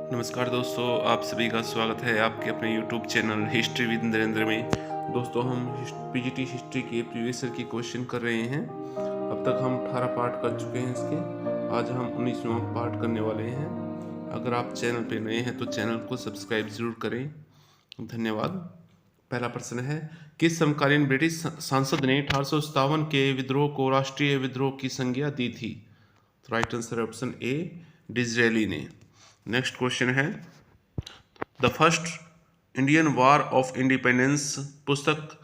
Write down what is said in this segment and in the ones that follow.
नमस्कार दोस्तों, आप सभी का स्वागत है आपके अपने YouTube channel history with Narendra में। दोस्तों, हम पीजीटी हिस्ट्री के प्रीवियस ईयर की क्वेश्चन कर रहे हैं। अब तक हम 18 पार्ट कर चुके हैं इसके। आज हम 19वां पार्ट करने वाले हैं। अगर आप चैनल पे नए हैं तो चैनल को सब्सक्राइब जरूर करें, धन्यवाद। पहला प्रश्न है, किस समकालीन ब्रिटिश सांसद ने 1857 के विद्रोह को राष्ट्रीय विद्रोह की संज्ञा दी थी? तो right answer option A, Disraeli ने। नेक्स्ट क्वेश्चन है, the first Indian war of independence पुस्तक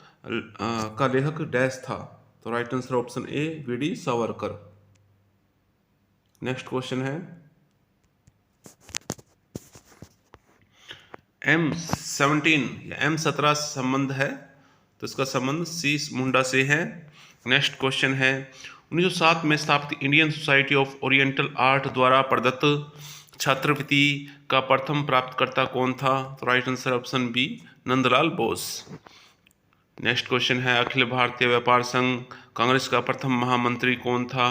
का लेखक डैश था? तो right answer option A, VD Savarkar. Next question है, M17 या M17 संबंध है, तो इसका संबंध सी मुंडा से है। नेक्स्ट क्वेश्चन है, 1907 में स्थापित Indian society of oriental art द्वारा प्रदत्त छात्रवृत्ति का प्रथम प्राप्तकर्ता कौन था? तो right answer option B, Nandlal Bose. Next question है, अखिल भारतीय व्यापार संघ कांग्रेस का प्रथम महामंत्री कौन था?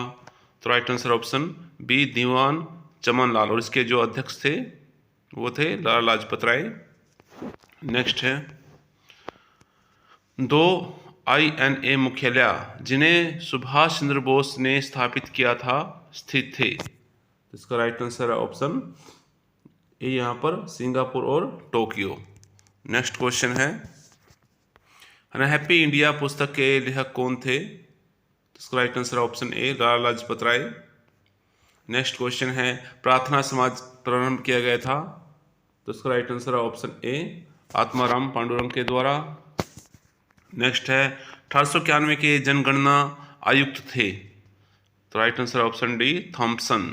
तो राइट आंसर ऑप्शन बी, दीवान चमनलाल, और इसके जो अध्यक्ष थे वो थे लाला लाजपत राय। नेक्स्ट है, 2 INA मुख्यालय जिन्हें सुभाष चंद्र बोस ने स्थापित किया था स्थित थे? इसका राइट आंसर है ऑप्शन ए, यहाँ पर सिंगापुर और टोक्यो। नेक्स्ट क्वेश्चन है, अनहैप्पी इंडिया पुस्तक के लेखक कौन थे? इसका right answer option A, Lala Lajpat Rai. Next question है, प्रार्थना समाज प्रारंभ किया गया था? तो इसका राइट आंसर है ऑप्शन ए, आत्माराम पांडुरंग के द्वारा। नेक्स्ट है, 1891 के जनगणना आयुक्त थे? तो right answer option D, Thompson.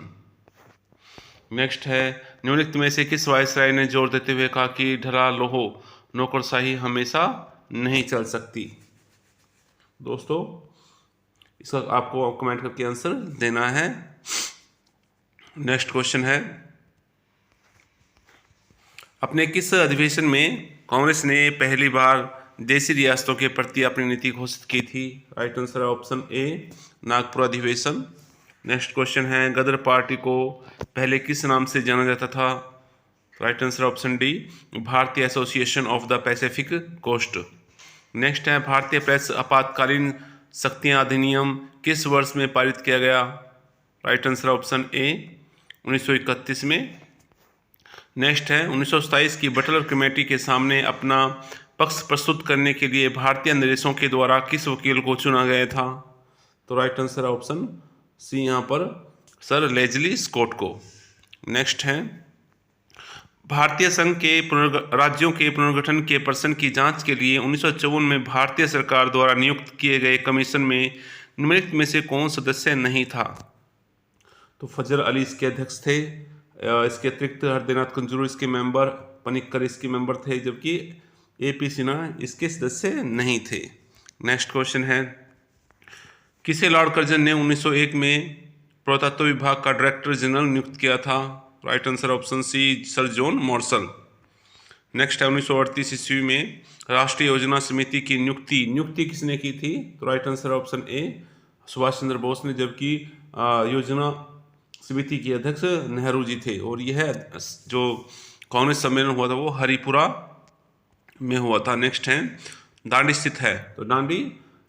Next है, निम्नलिखित में से किस वायसराय ने जोर देते हुए कहा कि ढला लोहो नौकरशाही हमेशा नहीं चल सकती? दोस्तों, इसका आपको कमेंट करके आंसर देना है। नेक्स्ट क्वेश्चन है, अपने किस अधिवेशन में कांग्रेस ने पहली बार देशी रियासतों के प्रति अपनी नीति घोषित की थी? राइट आंसर है ऑप्शन ए, नागपुर अधिवेशन। नेक्स्ट क्वेश्चन है, गदर पार्टी को पहले किस नाम से जाना जाता था? Right answer option D, Bharatiya association of the Pacific coast. Next है, भारतीय प्रेस आपातकालीन शक्तियां अधिनियम किस वर्ष में पारित किया गया? राइट आंसर ऑप्शन ए, 1931 में। नेक्स्ट है, 1927 की बटलर कमेटी के सामने अपना पक्ष प्रस्तुत करने के लिए भारतीय निदेशों के द्वारा किस वकील को चुना गया था? तो राइट आंसर ऑप्शन सी, यहाँ पर सर लेजली स्कॉट को। नेक्स्ट है, भारतीय संघ के राज्यों के पुनर्गठन के प्रश्न की जांच के लिए 1954 में भारतीय सरकार द्वारा नियुक्त किए गए कमीशन में निम्नलिखित में से कौन सदस्य नहीं था? तो फजल अली इसके अध्यक्ष थे। इसके अतिरिक्त हरदेनाथ कंजूरू इसके मेंबर, पनिक्कर इसके मेंबर थे, जबकि AP सिन्हा इसके सदस्य नहीं थे। नेक्स्ट क्वेश्चन है, किसे लॉर्ड कर्जन ने 1901 में पुरातत्व विभाग का डायरेक्टर जनरल नियुक्त किया था? Right answer option C, sir John मॉर्सल। नेक्स्ट है, 1938 ईस्वी में राष्ट्रीय योजना समिति की नियुक्ति किसने की थी? तो right answer option A, Subhash Chandra Bose ने, जबकि योजना समिति के अध्यक्ष नेहरू जी थे। और यह जो कांग्रेस सम्मेलन हुआ था वो हरिपुरा में हुआ था। नेक्स्ट है, दांडी स्थित है? तो दांडी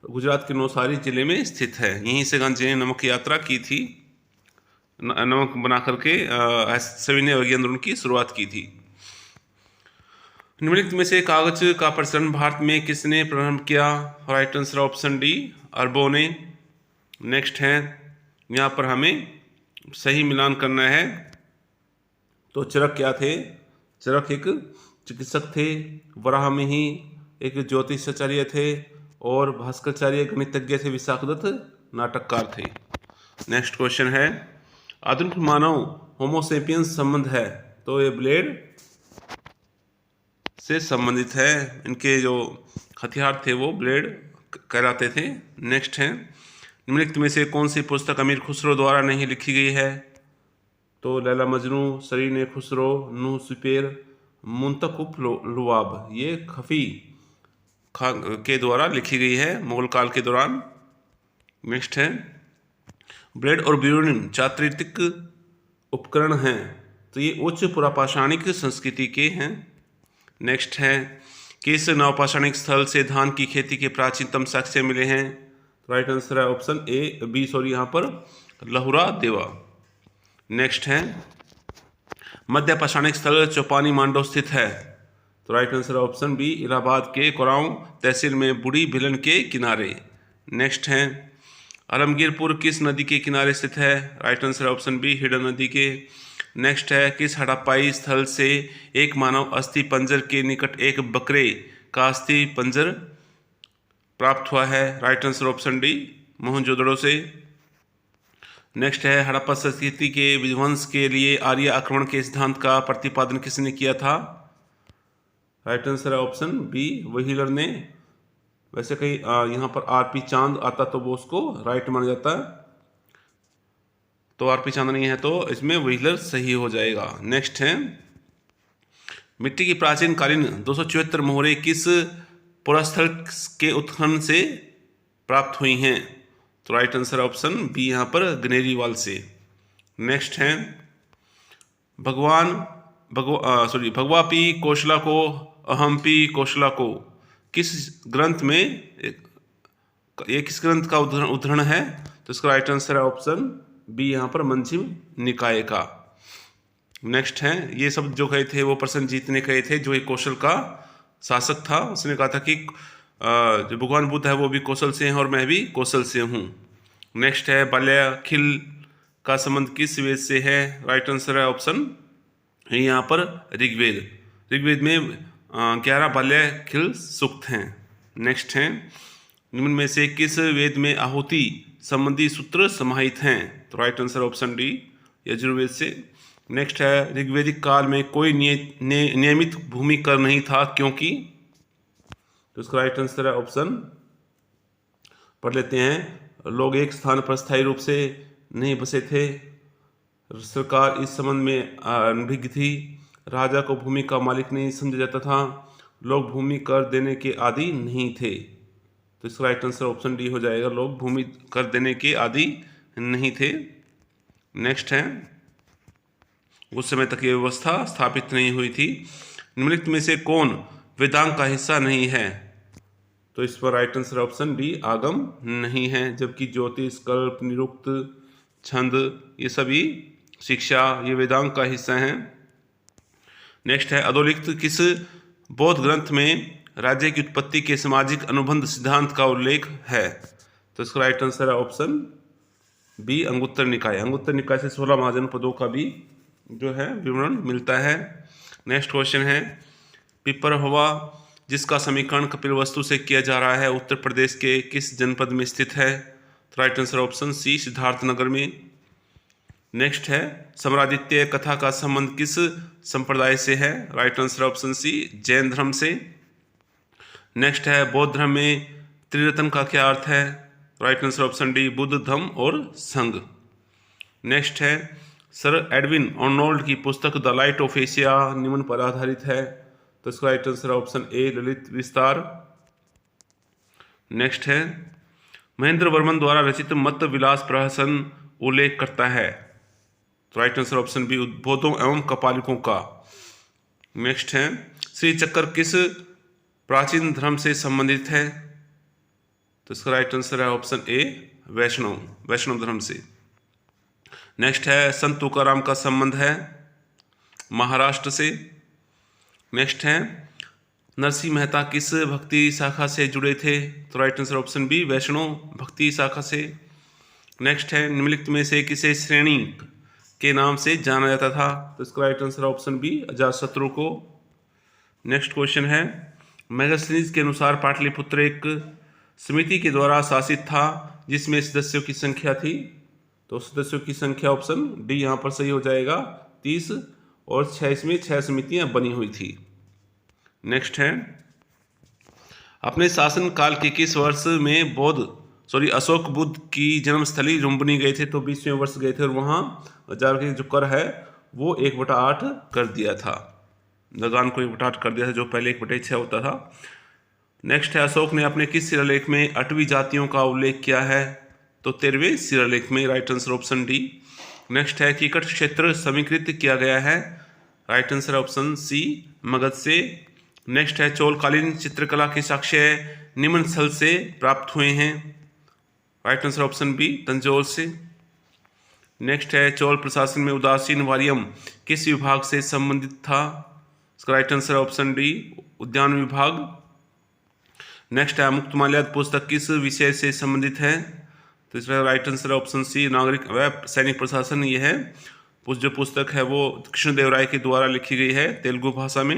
गुजरात के नवसारी जिले में स्थित है। यहीं से गांधी जी ने नमक यात्रा की थी, नमक बना करके सविनय अवज्ञा आंदोलन की शुरुआत की थी। निम्नलिखित में से कागज का प्रचलन भारत में किसने प्रारंभ किया? राइट आंसर ऑप्शन डी, अरबों ने। नेक्स्ट है, यहाँ पर हमें सही मिलान करना है। तो चरक क्या थे? चरक एक चिकित्सक थे, वराहमिहि एक ज्योतिषाचार्य थे, और भास्कराचार्य गणितज्ञ थे, विशाखदत्त नाटककार थे। नेक्स्ट क्वेश्चन है, आधुनिक मानव होमोसेपियंस संबंध है? तो ये ब्लेड से संबंधित है। इनके जो हथियार थे वो ब्लेड कहलाते थे। नेक्स्ट है, निम्नलिखित में से कौन सी पुस्तक अमीर खुसरो द्वारा नहीं लिखी गई है? तो लैला मजनू, सरीन खुसरो, नूह सुपेर, मुंतकुफ लुआब, ये खफी खान के द्वारा लिखी गई है मुगल काल के दौरान। नेक्स्ट है, ब्लेड और ब्यूरिन चारित्रिक उपकरण हैं तो ये उच्च पुरापाषाणिक संस्कृति के हैं। नेक्स्ट है, किस नवपाषाणिक स्थल से धान की खेती के प्राचीनतम साक्ष्य मिले हैं? राइट आंसर है ऑप्शन ए बी सॉरी यहाँ पर लहुरा देवा। नेक्स्ट है, मध्य पाषाणिक स्थल चौपानी मांडव स्थित है? तो राइट आंसर है ऑप्शन बी इलाहाबाद के कोरांव तहसील में बूढ़ी भिलन के किनारे। नेक्स्ट है, आलमगीरपुर किस नदी के किनारे स्थित है? राइट आंसर है ऑप्शन बी हिडन नदी के। नेक्स्ट है, किस हड़प्पाई स्थल से एक मानव अस्थि पंजर के निकट एक बकरे का अस्थि पंजर प्राप्त हुआ है? Right answer option D Mohenjodaro से। नेक्स्ट है, हड़प्पा संस्कृति के विध्वंस के लिए आर्य आक्रमण के सिद्धांत का प्रतिपादन किसने किया था? राइट आंसर है ऑप्शन बी व्हीलर ने। वैसे कहीं यहाँ पर आरपी चांद आता तो वो उसको राइट माना जाता है, तो आरपी चांद नहीं है तो इसमें व्हीलर सही हो जाएगा। नेक्स्ट है, मिट्टी की प्राचीन कालीन 274 मोहरे किस पुरास्थल के उत्खनन से प्राप्त हुई हैं? तो राइट आंसर ऑप्शन बी यहाँ पर गनेरीवाल से। नेक्स्ट है, भगवा पी कौशला को अहम्पी कौशला को किस ग्रंथ में ये किस ग्रंथ का उद्धरण है? तो इसका राइट आंसर है ऑप्शन बी यहाँ पर मंजिम निकाय का। नेक्स्ट है, ये सब जो कहे थे वो प्रसन्नजीत ने कहे थे, जो एक कौशल का शासक था। उसने कहा था कि जो भगवान बुद्ध है वो भी कौशल से हैं और मैं भी कौशल से हूँ। नेक्स्ट है, बाल्याखिल का संबंध किस वेद से है? राइट आंसर है ऑप्शन यहाँ पर ऋग्वेद। ऋग्वेद में 11 बाल्याखिल सूक्त हैं। नेक्स्ट है, निम्न में से किस वेद में आहुति संबंधी सूत्र समाहित हैं? तो right answer option D Yajurveda से। नेक्स्ट है, ऋग्वेदिक काल में कोई नियमित भूमि कर नहीं था क्योंकि? तो इसका राइट आंसर है ऑप्शन पढ़ लेते हैं, लोग एक स्थान पर स्थायी रूप से नहीं बसे थे, सरकार इस संबंध में अनभिज्ञ थी, राजा को भूमि का मालिक नहीं समझा जाता था, लोग भूमि कर देने के आदी नहीं थे। तो इसका राइट आंसर ऑप्शन डी हो जाएगा, लोग भूमि कर देने के आदी नहीं थे। नेक्स्ट है, उस समय तक ये व्यवस्था स्थापित नहीं हुई थी। निम्नलिखित में से कौन वेदांग का हिस्सा नहीं है? तो इस पर राइट आंसर ऑप्शन डी आगम नहीं है, जबकि ज्योतिष, कल्प, निरुक्त, छंद ये सभी शिक्षा ये वेदांग का हिस्सा हैं। नेक्स्ट है, अधोलिखित किस बौद्ध ग्रंथ में राज्य की उत्पत्ति के सामाजिक अनुबंध सिद्धांत का उल्लेख है? तो इसका राइट आंसर है ऑप्शन बी अंगुत्तर निकाय। अंगुत्तर निकाय से 16 महाजनपदों का भी जो है विवरण मिलता है। नेक्स्ट क्वेश्चन है, पिपरहवा जिसका समीकरण कपिलवस्तु से किया जा रहा है उत्तर प्रदेश के किस जनपद में स्थित है? तो right answer option C Siddharthnagar में। नेक्स्ट है, सम्रादित्य कथा का संबंध किस संप्रदाय से है? Right answer option C Jain धर्म से। नेक्स्ट है, बौद्ध धर्म में त्रिरत्न का क्या अर्थ है? Right answer option D Buddha, Dhamma और संघ। नेक्स्ट है, सर एडविन अर्नोल्ड की पुस्तक द लाइट ऑफ एशिया निम्न पर आधारित है? तो इसका राइट आंसर ऑप्शन ए ललित विस्तार। नेक्स्ट है, महेंद्र वर्मन द्वारा रचित मत विलास प्रहसन उल्लेख करता है? तो राइट आंसर ऑप्शन बी उद्बोधों एवं कपालिकों का। नेक्स्ट है, श्री चक्र किस प्राचीन धर्म से संबंधित है? तो इसका राइट आंसर है ऑप्शन ए वैष्णव धर्म से। नेक्स्ट है, संत तुकाराम का संबंध है महाराष्ट्र से। नेक्स्ट है, नरसिंह मेहता किस भक्ति शाखा से जुड़े थे? तो राइट आंसर ऑप्शन बी वैष्णव भक्ति शाखा से। नेक्स्ट है, निम्नलिखित में से किसे श्रेणी के नाम से जाना जाता था? तो इसका right answer option B Ajatashatru को। नेक्स्ट क्वेश्चन है, मेगास्थनीज के अनुसार पाटलिपुत्र एक समिति के द्वारा शासित था जिसमें सदस्यों की संख्या थी? तो सदस्यों की संख्या ऑप्शन डी यहाँ पर सही हो जाएगा 30 और 6 इसमें 6 समितियां बनी हुई थी। नेक्स्ट है, अपने शासन काल के किस वर्ष में अशोक बुद्ध की जन्मस्थली लुम्बिनी गए थे? तो 20वें वर्ष गए थे और वहाँ हजार के जो कर है वो 1/8 कर दिया था, लगान को 1/8 कर दिया था जो पहले 1/6 होता था। नेक्स्ट है, अशोक ने अपने किस शिलालेख में 8वीं जातियों का उल्लेख किया है? तो 13वें शिलालेख में। Right answer option D next है कीकट क्षेत्र समीकृत किया गया है, right answer option C Magadh से। नेक्स्ट है चोलकालीन चित्रकला के साक्ष्य निम्न स्थल से प्राप्त हुए हैं, right answer option B Tanjore से। नेक्स्ट है चोल प्रशासन में उदासीन वारियम किस विभाग से संबंधित था, इसका राइट आंसर ऑप्शन डी उद्यान विभाग। नेक्स्ट है मुक्तमाल्याद पुस्तक किस विषय से संबंधित है, तो इसका राइट आंसर ऑप्शन सी नागरिक व सैनिक प्रशासन। ये है जो पुस्तक है वो कृष्णदेवराय के द्वारा लिखी गई है तेलुगु भाषा में।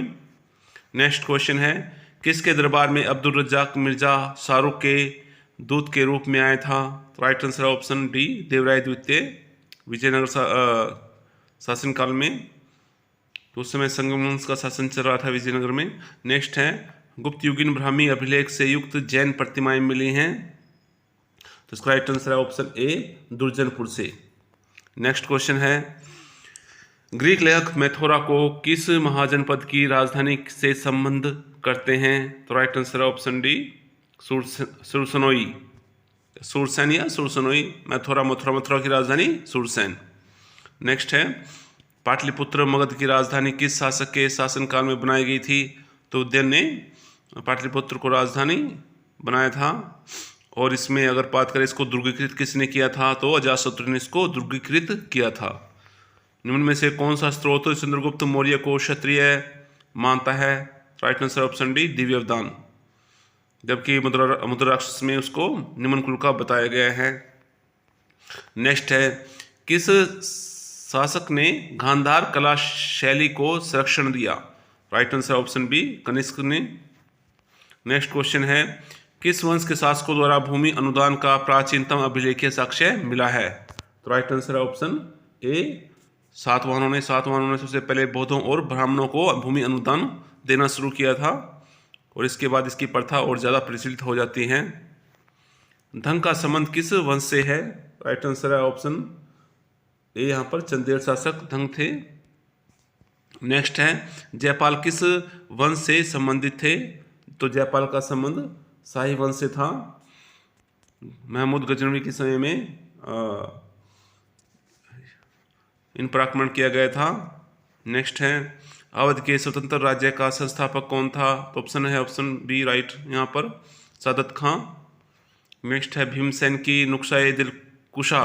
नेक्स्ट क्वेश्चन है किसके दरबार में अब्दुल रज्जाक मिर्जा शाहरुख के दूत के रूप में आया था, तो right answer option D Devaraya द्वितीय विजयनगर शासनकाल में, तो उस समय संगम वंश का शासन चल रहा था विजयनगर में। नेक्स्ट है गुप्त युगीन ब्राह्मी अभिलेख से युक्त जैन प्रतिमाएं मिली हैं, तो इसका राइट आंसर है ऑप्शन ए दुर्जनपुर से। नेक्स्ट क्वेश्चन है ग्रीक लेखक मैथोरा को किस महाजनपद की राजधानी से संबंध करते हैं, तो राइट आंसर है ऑप्शन डी सुरसनोई, सुरसैन या सुरसनोई। मथुरा की राजधानी सुरसैन। नेक्स्ट है पाटलिपुत्र मगध की राजधानी किस शासक के शासनकाल में बनाई गई थी, तो उदयन ने पाटलिपुत्र को राजधानी बनाया था। और इसमें अगर बात करें इसको दुर्गीकृत किसने किया था, तो अजातशत्रु ने इसको दुर्गीकृत किया था। निम्न में से कौन सा स्रोत चंद्रगुप्त मौर्य को क्षत्रिय मानता है, right answer option D Divya अवदान, जबकि मुद्राराक्षस में उसको निम्न कुल का बताया गया है। नेक्स्ट है किस शासक ने गांधार कला शैली को संरक्षण दिया, right answer option B Kanishka ने। नेक्स्ट क्वेश्चन है किस वंश के शासकों द्वारा भूमि अनुदान का प्राचीनतम अभिलेखीय साक्ष्य मिला है, तो राइट आंसर ऑप्शन ए सातवाहनों ने सबसे पहले बौद्धों और ब्राह्मणों को भूमि अनुदान देना शुरू किया था, और इसके बाद इसकी प्रथा और ज़्यादा प्रचलित हो जाती है। धंग का संबंध किस वंश से है, राइट आंसर है ऑप्शन ए यहाँ पर चंदेल शासक धंग थे। नेक्स्ट है जयपाल किस वंश से संबंधित थे, तो जयपाल का संबंध शाही वंश से था, महमूद गजनवी के समय में इन पर आक्रमण किया गया था। नेक्स्ट है अवध के स्वतंत्र राज्य का संस्थापक कौन था, तो ऑप्शन है ऑप्शन बी राइट यहाँ पर सादत खां। नेक्स्ट है भीमसेन की नुक्शाए दिलकुशा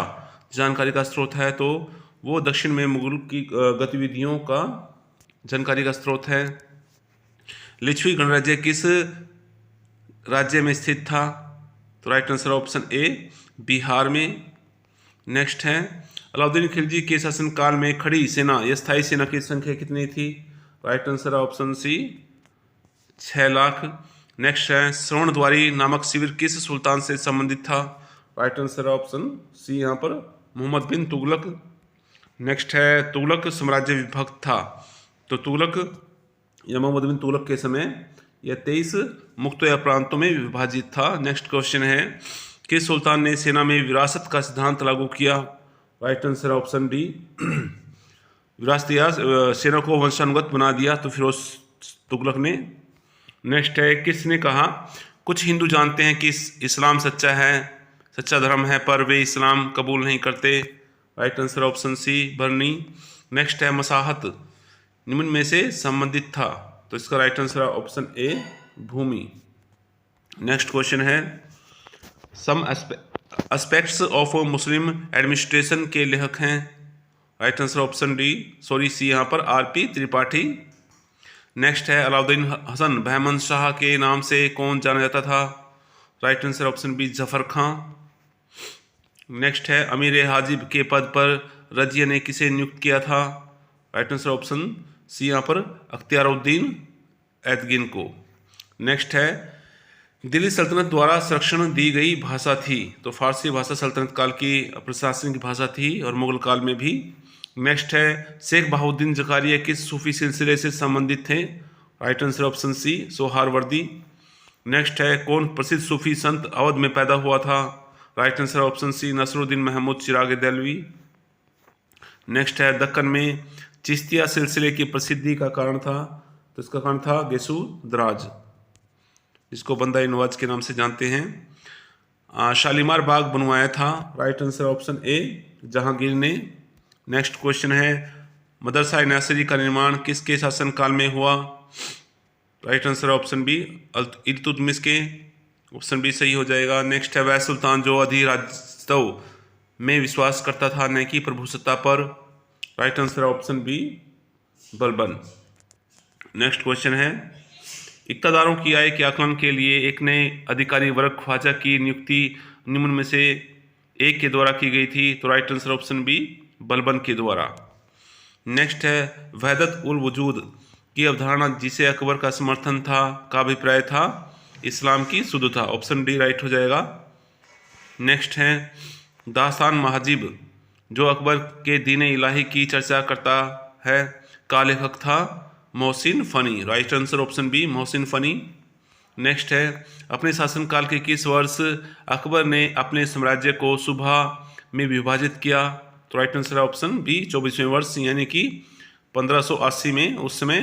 जानकारी का स्रोत है, तो वो दक्षिण में मुगल की गतिविधियों का जानकारी का स्रोत है। लिच्छवी गणराज्य किस राज्य में स्थित था, तो राइट आंसर ऑप्शन ए बिहार में। नेक्स्ट है अलाउद्दीन खिलजी के शासनकाल में खड़ी सेना या स्थायी सेना की संख्या कितनी थी, right answer option C 6 lakh. Next है श्रवणद्वारी नामक शिविर किस सुल्तान से संबंधित था, राइट आंसर ऑप्शन सी यहाँ पर मोहम्मद बिन तुगलक। नेक्स्ट है तुगलक साम्राज्य विभक्त था, तो तुगलक या मोहम्मद बिन तुगलक के समय यह 23 मुख्तया प्रांतों में विभाजित था। नेक्स्ट क्वेश्चन है किस सुल्तान ने सेना में विरासत का सिद्धांत लागू किया, राइट आंसर ऑप्शन डी विरासत या सेना को वंशानुगत बना दिया, तो फिरोज तुगलक ने। नेक्स्ट है किसने कहा कुछ हिंदू जानते हैं कि इस्लाम सच्चा धर्म है पर वे इस्लाम कबूल नहीं करते, right answer option C Barani. Next है मसाहत निम्न में से संबंधित था, तो इसका राइट आंसर है ऑप्शन ए भूमि। नेक्स्ट क्वेश्चन है some aspects of Muslim administration के लेखक हैं, right answer option D C यहाँ पर आर.पी. त्रिपाठी। नेक्स्ट है अलाउद्दीन हसन बहमन शाह के नाम से कौन जाना जाता था, right answer option B Zafar Khan. Next है अमीर हाजिब के पद पर रजिया ने किसे नियुक्त किया था, राइट आंसर ऑप्शन सी यहाँ पर अख्तियारुद्दीन ऐतगिन को। नेक्स्ट है दिल्ली सल्तनत द्वारा संरक्षण दी गई भाषा थी, तो फारसी भाषा सल्तनत काल की प्रशासनिक भाषा थी और मुगल काल में भी। नेक्स्ट है शेख बहाउद्दीन जकारिया किस सूफी सिलसिले से संबंधित थे, right answer option C Suhrawardi. Next है कौन प्रसिद्ध सूफी संत अवध में पैदा हुआ था, right answer option C Nasiruddin Mahmud Chirag Dehlavi. Next है दक्कन में चिश्तिया सिलसिले की प्रसिद्धि का कारण था, तो इसका कारण था गेसू दराज, जिसको बंदा नवाज के नाम से जानते हैं। शालीमार बाग बनवाया था, right answer option A Jahangir ने। नेक्स्ट क्वेश्चन है मदरसा नर्सरी का निर्माण किसके शासनकाल में हुआ? Right answer option B Iltutmish के, ऑप्शन बी सही हो जाएगा। नेक्स्ट है वह सुल्तान जो अधिराज्यत्व में विश्वास करता था न कि प्रभुसत्ता पर? Right answer option B Balban. Next question है इक्तादारों की आय के आकलन के लिए एक नए अधिकारी वर्ग ख्वाजा की नियुक्ति निम्न में से एक के द्वारा की गई थी? तो right answer option B Balban के द्वारा। नेक्स्ट है वहदत उल वजूद की अवधारणा जिसे अकबर का समर्थन था का अभिप्राय था? इस्लाम की शुद्धता, ऑप्शन डी राइट हो जाएगा। नेक्स्ट है दास्तान महाजिब जो अकबर के दीन इलाही की चर्चा करता है का लेखक था? Mohsin Fani, right answer option B Mohsin Fani. Next है अपने शासनकाल के किस वर्ष अकबर ने अपने साम्राज्य को सुबह में विभाजित किया? तो राइट आंसर ऑप्शन बी 24वें वर्ष यानी कि 1580 में। उस समय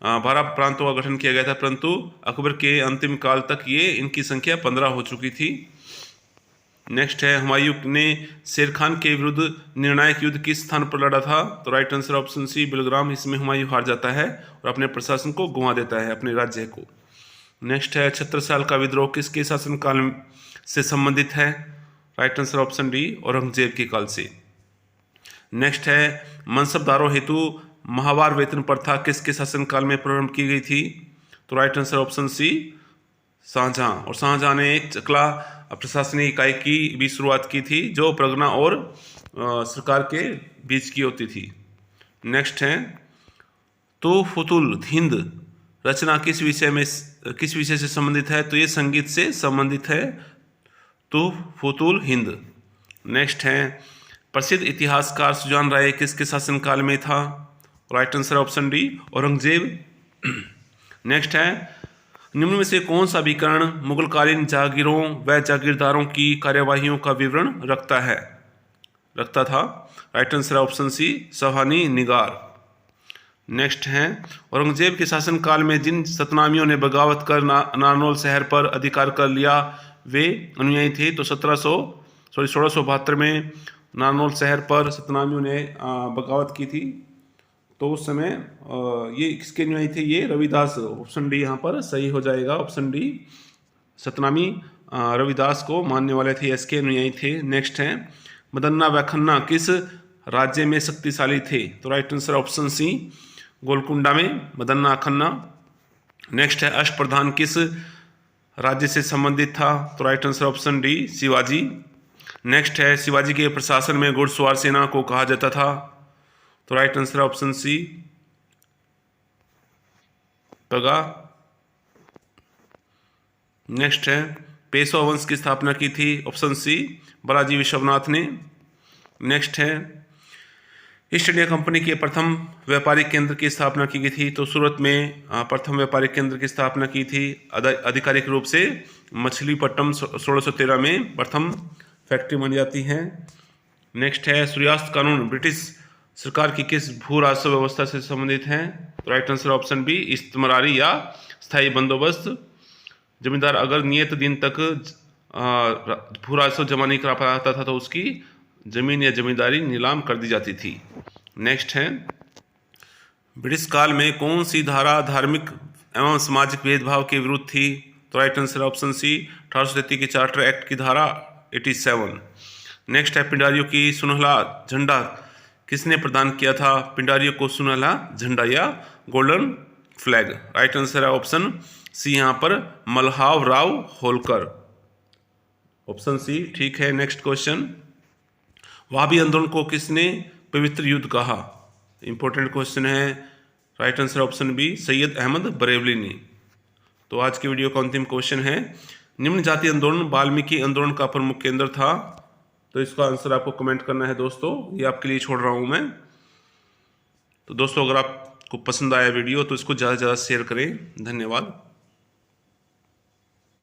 12 प्रांतों का गठन किया गया था, परंतु अकबर के अंतिम काल तक ये इनकी संख्या 15 हो चुकी थी। नेक्स्ट है हुमायूं ने शेर खान के विरुद्ध निर्णायक युद्ध किस स्थान पर लड़ा था? तो right answer option C Bilgram. इसमें हुमायूं हार जाता है और अपने प्रशासन को गुंवा देता है, अपने राज्य को। नेक्स्ट है 76 साल का विद्रोह किसके शासनकाल से संबंधित है? Right answer option D Aurangzeb के काल से। नेक्स्ट है मनसबदारों हेतु माहवार वेतन प्रथा किसके शासनकाल में प्रारंभ की गई थी? तो right answer option C Shahjahan. और शाहजहां ने एक चकला प्रशासनिक इकाई की भी शुरुआत की थी जो परगना और सरकार के बीच की होती थी। नेक्स्ट है तो फुतुल हिंद रचना किस विषय से संबंधित है? तो ये संगीत से संबंधित है, तो फुतुल हिंद। नेक्स्ट है प्रसिद्ध इतिहासकार सुजान राय किसके शासनकाल में था? Right answer option D Aurangzeb. Next है निम्न में से कौन सा अभिकरण मुगलकालीन जागीरों व जागीरदारों की कार्यवाहियों का विवरण रखता था? राइट आंसर ऑप्शन सी सवानी निगार। नेक्स्ट है औरंगजेब के शासनकाल में जिन सतनामियों ने बगावत कर नारनौल शहर पर अधिकार कर लिया वे अनुयायी थे? तो 1672 में नारनौल शहर पर सतनामियों ने बगावत की थी, तो उस समय ये किसके अनुयायी थे? ये रविदास, ऑप्शन डी यहाँ पर सही हो जाएगा। ऑप्शन डी सतनामी रविदास को मानने वाले थे, इसके अनुयायी थे। नेक्स्ट है मदन्ना व खन्ना किस राज्य में शक्तिशाली थे? तो right answer option C Golconda में मदन्ना खन्ना। नेक्स्ट है अष्टप्रधान किस राज्य से संबंधित था? तो right answer option D Shivaji. Next है शिवाजी के प्रशासन में घुड़सवार सेना को कहा जाता था? तो राइट आंसर ऑप्शन सी पगा। नेक्स्ट है पेशवा वंश की स्थापना की थी? ऑप्शन सी बालाजी विश्वनाथ ने। नेक्स्ट है ईस्ट इंडिया कंपनी के प्रथम व्यापारिक केंद्र की स्थापना की गई थी? तो सूरत में प्रथम व्यापारिक केंद्र की स्थापना की थी आधिकारिक रूप से मछलीपट्टनम 1613 में प्रथम फैक्ट्री बन जाती है। नेक्स्ट है सूर्यास्त कानून ब्रिटिश सरकार की किस भू राजस्व व्यवस्था से संबंधित है? तो राइट आंसर ऑप्शन बी इस्तेमारी या स्थायी बंदोबस्त। जमींदार अगर नियत दिन तक भू राजस्व जमा नहीं करा पाता था तो उसकी जमीन या जमींदारी नीलाम कर दी जाती थी। नेक्स्ट है ब्रिटिश काल में कौन सी धारा धार्मिक एवं सामाजिक भेदभाव के विरुद्ध थी? तो राइट आंसर ऑप्शन सी 1833 के चार्टर एक्ट की धारा 87। नेक्स्ट है पिंडारियों की सुनहला झंडा किसने प्रदान किया था? पिंडारियों को सुनहला झंडा या गोल्डन फ्लैग। राइट आंसर है ऑप्शन सी यहाँ पर मल्हाव राव होलकर, ऑप्शन सी ठीक है। नेक्स्ट क्वेश्चन वहाबी आंदोलन को किसने पवित्र युद्ध कहा? इंपॉर्टेंट क्वेश्चन है। Right answer option B Syed Ahmad Barelvi ने। तो आज की वीडियो का अंतिम क्वेश्चन है निम्न जाति आंदोलन वाल्मीकि आंदोलन का प्रमुख केंद्र था? तो इसका आंसर आपको कमेंट करना है दोस्तों, ये आपके लिए छोड़ रहा हूँ मैं। तो दोस्तों अगर आपको पसंद आया वीडियो तो इसको ज़्यादा से ज़्यादा शेयर करें। धन्यवाद।